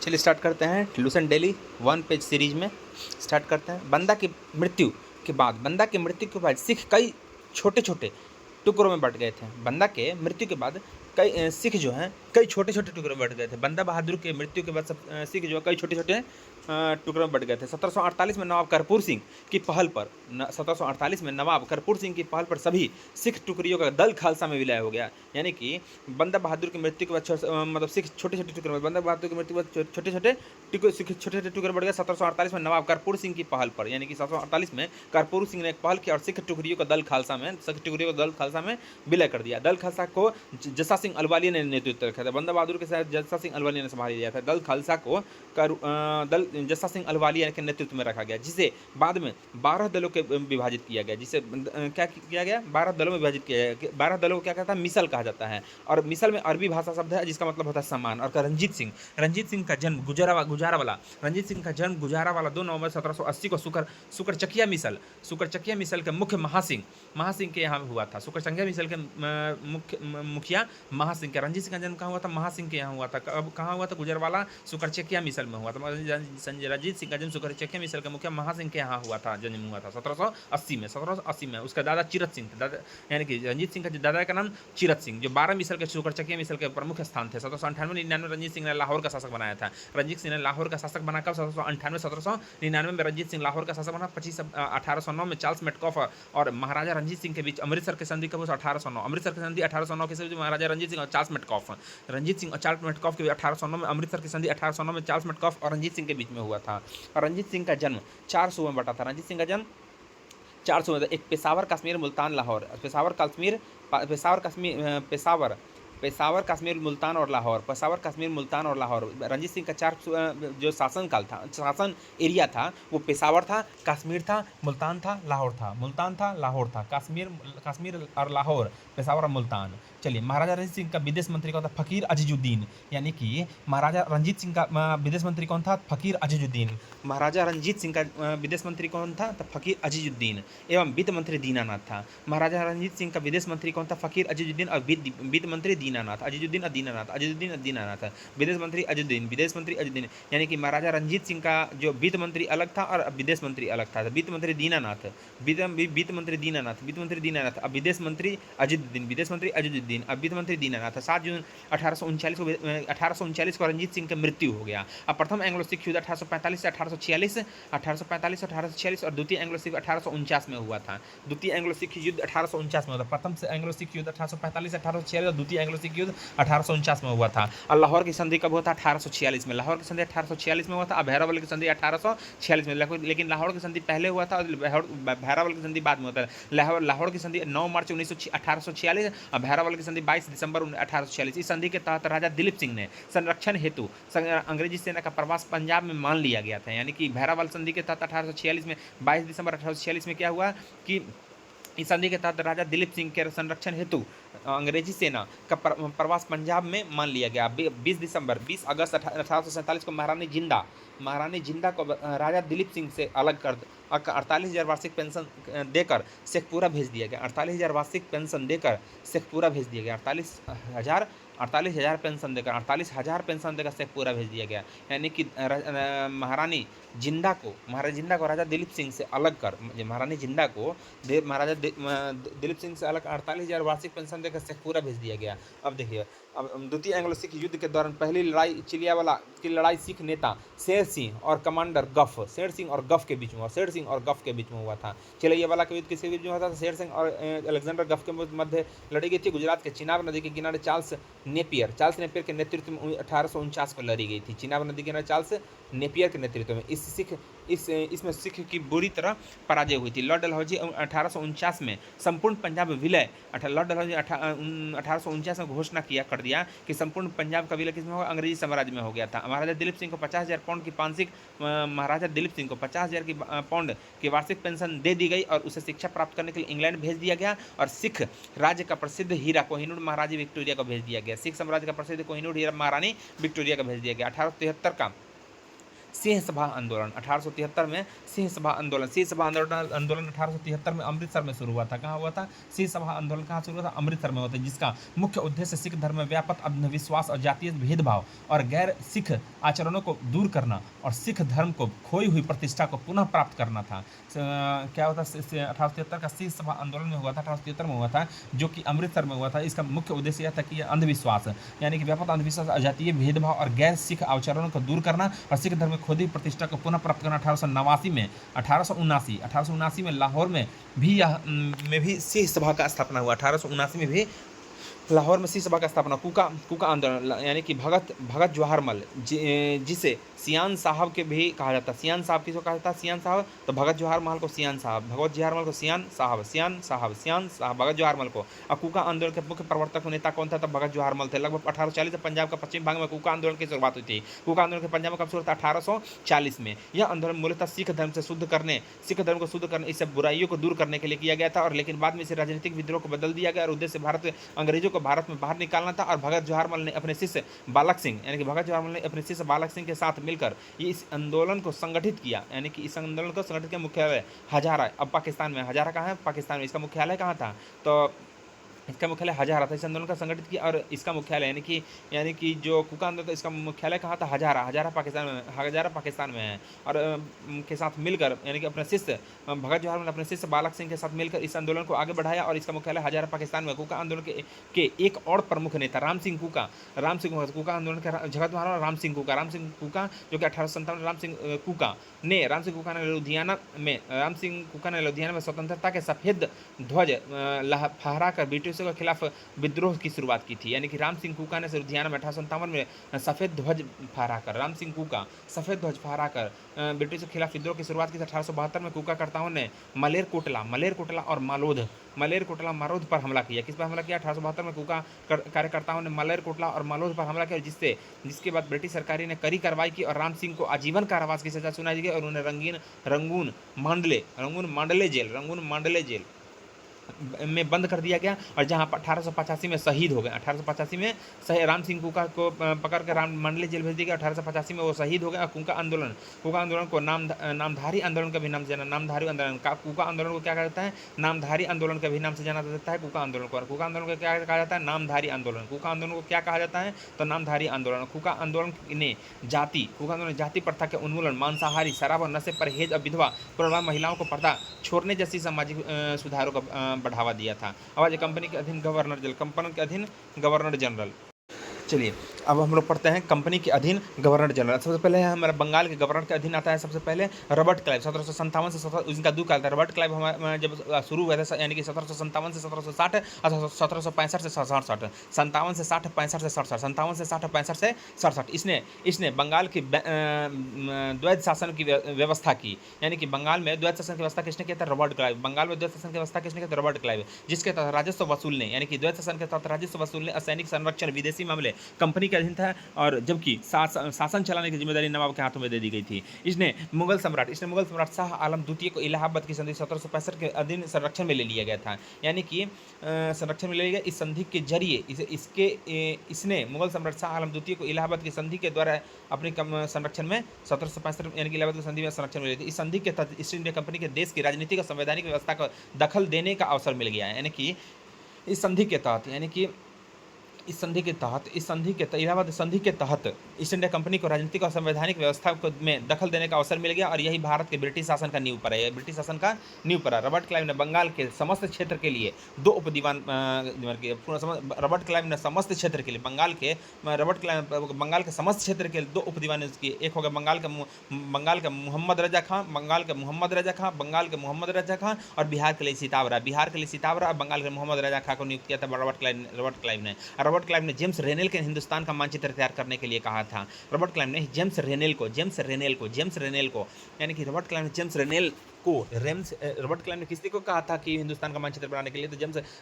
चलिए स्टार्ट करते हैं लुसेंट डेली 1 पेज सीरीज में। स्टार्ट करते हैं। बंदा की मृत्यु के बाद सिख कई छोटे छोटे टुकड़ों में बट गए थे। बंदा के मृत्यु के बाद कई सिख जो हैं कई छोटे छोटे टुकड़ों में बट गए थे। बंदा बहादुर के मृत्यु के बाद सब सिख जो है कई छोटे छोटे टुकड़ों में बट गए थे। 1748 में नवाब करपूर सिंह की पहल पर 1748 में नवाब करपूर सिंह की पहल पर सभी सिख टुकड़ियों का दल खालसा में विलय हो गया। यानी कि बंदा बहादुर की मृत्यु के बाद मतलब सिख छोटे छोटे टुकड़े में, बंदा बहादुर की मृत्यु के बाद छोटे छोटे टुकड़े बढ़ गए। 1748 में नवाब करपूर सिंह की पहल पर, यानी कि 1748 में करपूर सिंह ने एक पहल किया और सिख टुकड़ियों का दल खालसा में विलय कर दिया। दल खालसा को जस्सा सिंह अहलुवालिया ने नेतृत्व रखा था। बंदा बहादुर के साथ जस्सा सिंह अहलुवालिया ने संभाल लिया था। दल खालसा को दल जस्सा सिंह अहलुवालिया के नेतृत्व में रखा गया, जिसे बाद में 12 दलों के विभाजित किया गया। जिसे क्या किया गया, 12 दलों में विभाजित किया गया। 12 दलों को क्या कहता है, मिसल कहा जाता है। और मिसल में अरबी भाषा शब्द है जिसका मतलब होता है सम्मान। और रंजीत सिंह का जन्म गुजरावाला 2 नवंबर 1780 को सुकरचकिया मिसल के मुख्य महासिंह के यहाँ हुआ था। सुकरचकिया मिसल के मुखिया महासिंह के। रंजीत सिंह का जन्म कहाँ हुआ था, महासिंह के यहाँ हुआ था। कहाँ हुआ था, गुजरवाला सुकरचकिया मिसल में हुआ था। रंजीत सिंह का जन्म सुकरचकिया मिसल के मुखिया महासिंह के यहाँ हुआ था, जन्म हुआ था 1780 में। उसका दादा चिरत सिंह थे, यानी कि रंजीत सिंह का दादा का नाम चिरत सिंह, जो 12 मिसल के सुकरचकिया मिसल के प्रमुख स्थान थे। 1798-99 रंजीत सिंह ने लाहौर का शासक बनाया था। रंजीत सिंह ने लाहौर का शासक बना कब, 1798-1799 में रंजीत सिंह लाहौर का शासक बना। 1809 में चार्ल्स मेटकॉफ और महाराजा रंजीत सिंह के बीच अमृतसर की संधि कब, 1809। अमृतसर की संधि 1809 के बीच महाराजा रंजीत सिंह और चार्ल्स मेटकॉफ के 1809 में अमृतसर की संधि 1809 में चार्ल्स मेटकॉफ और रंजीत सिंह के बीच में हुआ था। और रंजीत सिंह का जन्म 4 सूबों में बटा था। रंजीत सिंह का जन्म 4 सूबों में, एक पेशावर, कश्मीर, मुल्तान, लाहौर। पेशावर, कश्मीर, मुल्तान और लाहौर। रंजीत सिंह का 4 जो शासन एरिया था वो पेशावर था, कश्मीर था, मुल्तान था, लाहौर था। कश्मीर और लाहौर, पेशावर और मुल्तान। चलिए, महाराजा रंजीत सिंह का विदेश मंत्री कौन था, फकीर अजीजुद्दीन। यानी कि महाराजा रंजीत सिंह का विदेश मंत्री कौन था, फकीर अजीजुद्दीन। महाराजा रंजीत सिंह का विदेश मंत्री कौन था, तो फकीर अजीजुद्दीन। एवं वित्त मंत्री दीनानाथ था। महाराजा रंजीत सिंह का विदेश मंत्री कौन था, फकीर अजीजुद्दीन और वित्त मंत्री दीनानाथ। अजीजुद्दीन और दीनानाथ। विदेश मंत्री अजीजुद्दीन। यानी कि महाराजा रंजीत सिंह का जो वित्त मंत्री अलग था और विदेश मंत्री अलग था। वित्त मंत्री दीनानाथ, अब विदेश मंत्री अजीजुद्दीन, अब वित्त मंत्री दीनानाथ। 7 जून 1839 को रंजीत सिंह की मृत्यु हो गया। अब प्रथम एंग्लो सिख युद्ध 1845 से 1846 और द्वितीय एंग्लो सिख 1849 में हुआ था। द्वितीय एंग्लो सिख युद्ध 1849 में हुआ था। प्रथम से एंग्लो सिख युद्ध 1845 से 1846 और द्वितीय एंग्लो सिख युद्ध 1849 में हुआ था। और लाहौर की संधि कब हुआ था, 1846 में। लाहौर की संधि 1846 में हुआ था और भैरवल की संधि 1846 में। लेकिन लाहौर की संधि पहले हुआ था और भैरवल की संधि बाद में होता है। लाहौर की संधि 9 मार्च 1846 और भैरवल की संधि 22 दिसंबर 1846। इस संधि के तहत राजा दिलीप सिंह ने संरक्षण हेतु अंग्रेजी सेना का प्रवास पंजाब में मान लिया गया था। यानी कि भैरवल संधि के तहत 1846 में 22 दिसंबर 1846 में क्या हुआ कि इस संधि के तहत राजा दिलीप सिंह के संरक्षण हेतु अंग्रेजी सेना का प्रवास पंजाब में मान लिया गया। 20 अगस्त 1847 को महारानी जिंदा को राजा दिलीप सिंह से अलग कर 48,000 वार्षिक पेंशन देकर शेखपुरा भेज दिया गया। 48,000 वार्षिक पेंशन देकर शेखपुरा भेज दिया गया। 48,000 पेंशन देकर शेखपुरा भेज दिया गया। यानी कि महारानी जिंदा को राजा दिलीप सिंह से अलग कर, महारानी जिंदा को महाराजा दिलीप सिंह से अलग 48,000 वार्षिक पेंशन देकर शेखपुरा भेज दिया गया। अब देखिए, अब द्वितीय एंग्लो सिख युद्ध के दौरान पहली लड़ाई चिलियावाला की लड़ाई सिख नेता शेर सिंह और कमांडर गफ के बीच में हुआ था। चिलियावाला के युद्ध किसके बीच में हुआ था, शेर सिंह और अलेक्जेंडर गफ के मध्य लड़ी गई थी। गुजरात के चिनाब नदी के किनारे चार्ल्स नेपियर के नेतृत्व में 1849 को लड़ी गई थी। चिनाब नदी के किनारे चार्ल्स नेपियर के नेतृत्व में इसमें सिख की बुरी तरह पराजय हुई थी। लॉर्ड डलहौजी 1849 में संपूर्ण पंजाब विलय, लॉर्ड डलहौजी 1849 में घोषणा कर दिया कि संपूर्ण पंजाब का विलय किसमें होगा, अंग्रेजी साम्राज्य में हो गया था। महाराजा दिलीप सिंह को 50,000 पाउंड की पाउंड की वार्षिक पेंशन दे दी गई और उसे शिक्षा प्राप्त करने के लिए इंग्लैंड भेज दिया गया। और सिख राज्य का प्रसिद्ध हीरा कोहिनूर महारानी विक्टोरिया को भेज दिया गया। सिख साम्राज्य का प्रसिद्ध कोहिनूर हीरा महारानी विक्टोरिया को भेज दिया गया। 1873 का सिंह सभा आंदोलन 1873 में सिंह सभा आंदोलन 1873 में अमृतसर में शुरू हुआ था। कहाँ हुआ था? सिंह सभा आंदोलन कहाँ शुरू हुआ था? अमृतसर में हुआ था, जिसका मुख्य उद्देश्य सिख धर्म में व्यापक अंधविश्वास और जातीय भेदभाव और गैर सिख आचरणों को दूर करना और सिख धर्म को खोई हुई प्रतिष्ठा को पुनः प्राप्त करना था। क्या होता? 1873 का सिंह सभा आंदोलन में हुआ था, 1873 में हुआ था, जो कि अमृतसर में हुआ था। इसका मुख्य उद्देश्य यह था कि अंधविश्वास यानी कि व्यापक अंधविश्वास, अजातीय भेदभाव और गैर सिख आचरणों को दूर करना और सिख धर्म में खोदी प्रतिष्ठा को पुनः प्राप्त करना। 1879 में लाहौर में भी सिंह सभा का स्थापना हुआ। 1879 में भी लाहौर में सिंह सभा का स्थापना। कूका आंदोलन यानी कि भगत जवाहर मल, जिसे सियान साहब के भी कहा जाता है। सियान साहब किसको कहा जाता है? सियान साहब। तो भगत जवाहर मल को सियान साहब, भगत जवाहर मल को सियान साहब, भगत जवाहर मल को। और कूका आंदोलन के मुख्य प्रवर्तक नेता कौन था? तब भगत जवाहर मल थे। लगभग 1840 से पंजाब का पश्चिम भाग में कूका आंदोलन की शुरुआत हुई थी। कूका आंदोलन के पंजाब में कब शुरू था? 1840 में। यह आंदोलन मूलतः सिख धर्म को शुद्ध करने, इससे बुराइयों को दूर करने के लिए किया गया था, और लेकिन बाद में इसे राजनीतिक विद्रोह को बदल दिया गया और उद्देश्य अंग्रेजों को भारत में बाहर निकालना था। और भगत जवाहर मल ने अपने शिष्य बालक सिंह के साथ मिलकर इस आंदोलन को संगठित किया। यानी कि इस आंदोलन को संगठित किया। मुख्यालय हजारा, अब पाकिस्तान में। हजारा कहाँ है? पाकिस्तान में। इसका मुख्यालय कहाँ था? तो इसका मुख्यालय हजारा था। इस आंदोलन का संगठित किया और इसका मुख्यालय यानी कि जो कूका आंदोलन था, इसका मुख्यालय कहाँ था? हजारा पाकिस्तान में है। और के साथ मिलकर यानी कि अपने शिष्य भगत जवाहर ने अपने शिष्य बालक सिंह के साथ मिलकर इस आंदोलन को आगे बढ़ाया और इसका मुख्यालय हजारा पाकिस्तान में। कूका आंदोलन के एक और प्रमुख नेता राम सिंह कूका आंदोलन के जगत महाराज राम सिंह कूका जो कि 1857 राम सिंह कूका ने लुधियाना में स्वतंत्रता के सफेद ध्वज फहरा कर ब्रिटिश के खिलाफ विद्रोह की शुरुआत की थी। यानी कि राम सिंह कूका ने लुधियाना में 1857 में सफेद ध्वज फहराकर ब्रिटिश के खिलाफ विद्रोह की शुरुआत की थी। 1872 में कूका करताओं ने मलेरकोटला और मालोद पर हमला किया। किस पर हमला किया? 1872 में कूका कार्यकर्ताओं ने मलेरकोटला और मालोद पर हमला किया, जिसके बाद ब्रिटिश सरकार ने कड़ी कार्रवाई की और राम सिंह को आजीवन कारावास की सजा सुनाई गई और उन्हें रंगून मांडले जेल में बंद कर दिया गया, और जहां 1885 में शहीद हो गए। 1885 में राम सिंह कूका को पकड़ कर मंडले जेल भेज दिया गया। 1885 में वो शहीद हो गए। और कूका आंदोलन को नामधारी आंदोलन का भी नाम से जाना कूका आंदोलन को क्या कहा जाता है? नामधारी आंदोलन के भी नाम से जाना जाता है कूका आंदोलन को। कूका आंदोलन को क्या कहा जाता है? नामधारी आंदोलन। कूका आंदोलन को क्या कहा जाता है? तो नामधारी आंदोलन। कूका आंदोलन ने जाति प्रथा के उन्मूलन, मांसाहारी, शराब और नशे, परहेज और विधवा महिलाओं को पर्दा छोड़ने जैसी सामाजिक सुधारों का बढ़ावा दिया था। अब कंपनी के अधीन गवर्नर जनरल। चलिए अब हम लोग पढ़ते हैं कंपनी के अधीन गवर्नर जनरल। सबसे पहले हमारा बंगाल के गवर्नर के अधीन आता है सबसे पहले रॉबर्ट क्लाइव। 1757 से इनका दो काल था। रॉबर्ट क्लाइव हमारा जब शुरू हुआ था, यानी कि 1757 से 1760 और 1765 से 67, 57 से 60, 65 से 67, 57 से 60, 65 से 67 इसने बंगाल की द्वैध शासन की व्यवस्था की। यानी कि बंगाल में द्वैध शासन की व्यवस्था किसने किया था? Robert Clive. बंगाल में द्वैध शासन की व्यवस्था किसने किया था? Robert Clive. जिसके तहत राजस्व वसूलने, यानी कि द्वैध शासन के तहत राजस्व वसूलने, असैनिक संरक्षण, विदेशी मामले कंपनी के अधीन था, और जबकि शासन चलाने की जिम्मेदारी नवाब के हाथों में दे दी गई थी। इसने मुगल सम्राट शाह आलम द्वितीय को इलाहाबाद की संधि 1765 के अधीन संरक्षण में ले लिया गया था। यानी कि संरक्षण में ले लिया गया। इस संधि के जरिए इसने मुगल सम्राट शाह आलम द्वितीय को इलाहाबाद की संधि के द्वारा अपने संरक्षण में 1765 यानी कि इलाहाबाद की संधि में संरक्षण में ले ली। इस संधि के तहत ईस्ट इंडिया कंपनी के देश की राजनीतिक और संवैधानिक व्यवस्था को दखल देने का अवसर मिल गया है। यानी कि इस संधि के तहत इलाहाबाद संधि के तहत ईस्ट इंडिया कंपनी को राजनीतिक और संवैधानिक व्यवस्था में दखल देने का अवसर मिल गया, और यही भारत के ब्रिटिश शासन का नींव पर है। रॉबर्ट क्लाइव ने बंगाल के समस्त क्षेत्र के लिए दो उपदीवान बंगाल के समस्त क्षेत्र के दो उपदीवान किए। एक हो गया बंगाल के मोहम्मद रजा खां और बिहार के लिए सीतावरा और बंगाल के मोहम्मद रजा खां को नियुक्त किया था रॉबर्ट क्लाइव ने। रॉबर्ट क्लाइव ने जेम्स रेनेल के हिंदुस्तान का मानचित्र तैयार करने के लिए कहा था। रॉबर्ट क्लाइव ने जेम्स रेनेल को यानी कि रॉबर्ट क्लाइव ने किसी को कहा था कि हिंदुस्तान का मानचित्र बनाने के लिए, तो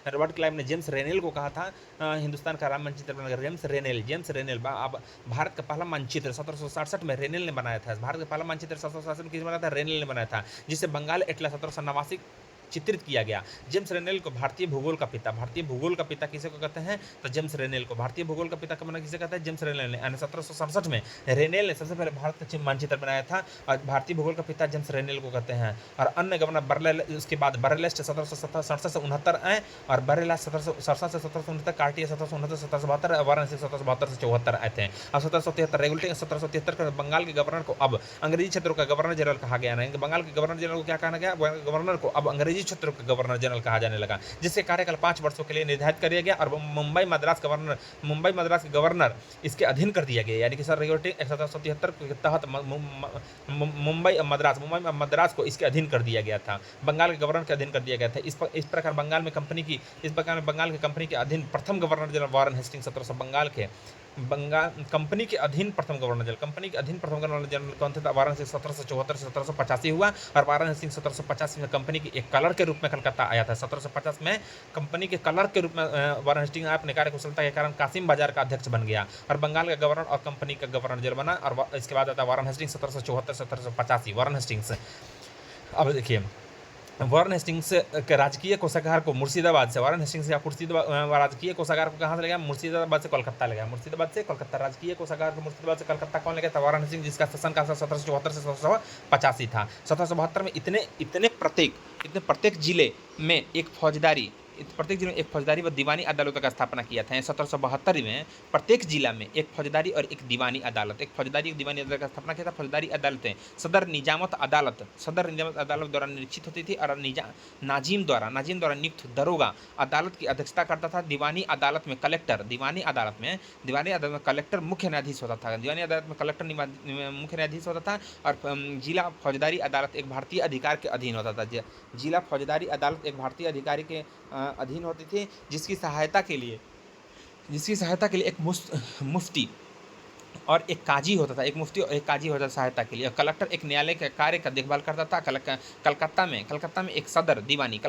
रॉबर्ट क्लाइव ने जेम्स रेनेल को कहा था हिंदुस्तान का मानचित्र बनाने। जेम्स रेनेल भारत का पहला मानचित्र 1767 में रेनेल ने बनाया था। भारत का पहला मानचित्र 1767 में किसने बनाया था? रेनेल ने बनाया था, जिससे बंगाल एटलस चित्रित किया गया। जेम्स रेनेल को भारतीय भूगोल का पिता किसे को कहते हैं, तो जेम्स रेनेल को भारतीय भूगोल का पिता कब किसे कहते हैं, जेम्स रेनेल ने। 1767 में रेनेल ने सबसे पहले भारत का मानचित्र बनाया था और भारतीय भूगोल का पिता जेम्स रेनेल को कहते हैं। और अन्य गवर्नर बर्ले, उसके बाद बर्लेस्ट 1767 से 69 आए और बरेला 1767 से 1769, कार्टियर 1769 से 1772, वाराणसी 1772 से 74 आए थे। अब 1773 रेगुलेटिंग 1773 का बंगाल के गवर्नर को अब अंग्रेजी क्षेत्रों का गवर्नर जनरल कहा गया है। बंगाल के गवर्नर जनरल को क्या कहा गया, गवर्नर को अब अंग्रेजी क्षेत्रों का गवर्नर जनरल कहा जाने लगा, जिससे कार्यकाल 5 वर्षों के लिए निर्धारित कर दिया गया और मुंबई मद्रास के गवर्नर इसके अधीन कर दिया गया। यानी कि सर रेगुलेटिंग 1773 के तहत मुंबई मद्रास को इसके अधीन कर दिया गया था, बंगाल के गवर्नर के अधीन कर दिया गया था। इस प्रकार बंगाल में कंपनी के अधीन प्रथम governor general Warren Hastings 1700 company के अधीन प्रथम गवर्नर जनरल कौन थे, वारन से 1774 से 1785 हुआ और वारन हेस्टिंग्स 1785 में कंपनी के एक कलर के रूप में कलकत्ता आया था। 1750 में कंपनी के कलर के रूप में वारन हेस्टिंग्स अपने कार्यकुशलता के कारण कासिम बाजार का अध्यक्ष बन गया और बंगाल का गवर्नर और कंपनी का गवर्नर जनरल बना। और इसके बाद आता वारन हेस्टिंग्स 1774 से 1785 वारन हेस्टिंग्स। अब देखिए वारन हेस्टिंग्स के राजकीय कोषागार को मुर्शिदाबाद से, वारन हेस्टिंग्स का राजकीय कोषागार को कहाँ से ले गया, मुर्शिदाबाद से कोलकाता ले गया, मुर्शिदाबाद से कोलकाता। राजकीय कोषागार को मुर्शिदाबाद से कोलकाता कौन ले गया था, वारन हेस्टिंग्स, जिसका शासन काल 1774 से 1785 था। 1772 में इतने प्रत्येक जिले में एक फौजदारी व दीवानी अदालतों का स्थापना किया था। 1772 में प्रत्येक जिला में एक फौजदारी और एक दीवानी अदालत का स्थापना किया था। फौजदारी अदालतें सदर निजामत अदालत द्वारा निरीक्षित होती थी और नाजिम द्वारा नियुक्त दरोगा अदालत की अध्यक्षता करता था। दीवानी अदालत में कलेक्टर मुख्य न्यायाधीश होता था। दीवानी अदालत में कलेक्टर मुख्य न्यायाधीश होता था और जिला फौजदारी अदालत एक भारतीय अधिकार के अधीन होता था। जिला फौजदारी अदालत एक भारतीय अधिकारी के अधीन होती थी, जिसकी सहायता के लिए एक मुफ्ती और एक काजी होता था। सहायता के लिए। कलेक्टर एक न्यायालय के कार्य का देखभाल करता था। कलकत्ता में एक सदर दीवानी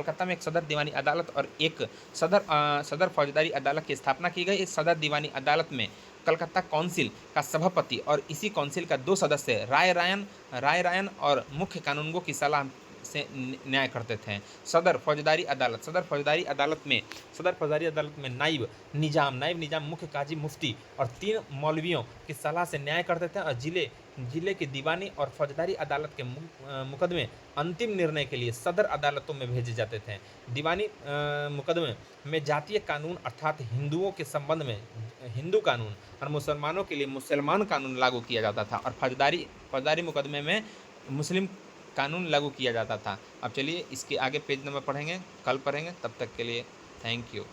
अदालत और एक सदर फौजदारी अदालत की स्थापना की गई। इस सदर दीवानी अदालत में कलकत्ता काउंसिल का सभापति और इसी काउंसिल का 2 सदस्य राय रायन और मुख्य कानूनगो की सलाह से न्याय करते थे। सदर फौजदारी अदालत में नाइब निजाम मुख्य काजी मुफ्ती और 3 मौलवियों की सलाह से न्याय करते थे और जिले की दीवानी और फौजदारी अदालत के मुकदमे अंतिम निर्णय के लिए सदर अदालतों में भेजे जाते थे। दीवानी मुकदमे में जातीय कानून अर्थात हिंदुओं के संबंध में हिंदू कानून और मुसलमानों के लिए मुसलमान कानून लागू किया जाता था और फौजदारी मुकदमे में मुस्लिम कानून लागू किया जाता था। अब चलिए इसके आगे पेज नंबर पढ़ेंगे, कल पढ़ेंगे। तब तक के लिए थैंक यू।